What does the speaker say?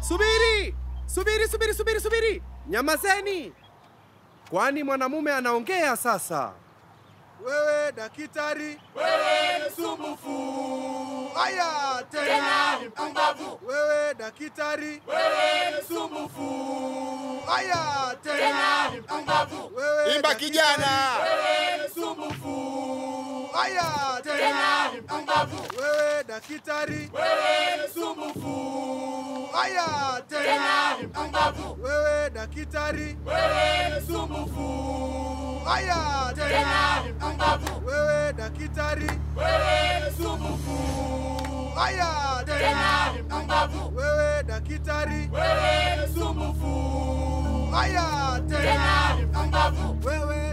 Subiri! Subiri! Nyamazeni! Kwani mwanamume anaongea sasa. Wewe daktari, wewe ni msumbufu. Aya Tena ni mpumbavu. Wewe daktari, wewe ni msumbufu. Aya Tena ni mpumbavu. Imba kijana. Wewe ni msumbufu. Aya Tena ni mpumbavu. Wewe daktari, wewe ni msumbufu. Aya Tena ni mpumbavu. Wewe daktari, wewe ni msumbufu. Aya Tena ni mpumbavu. Wewe daktari, wewe ni msumbufu. Aya Tena ni mpumbavu. Wewe daktari, wewe ni msumbufu. Aya Tena ni mpumbavu. Wewe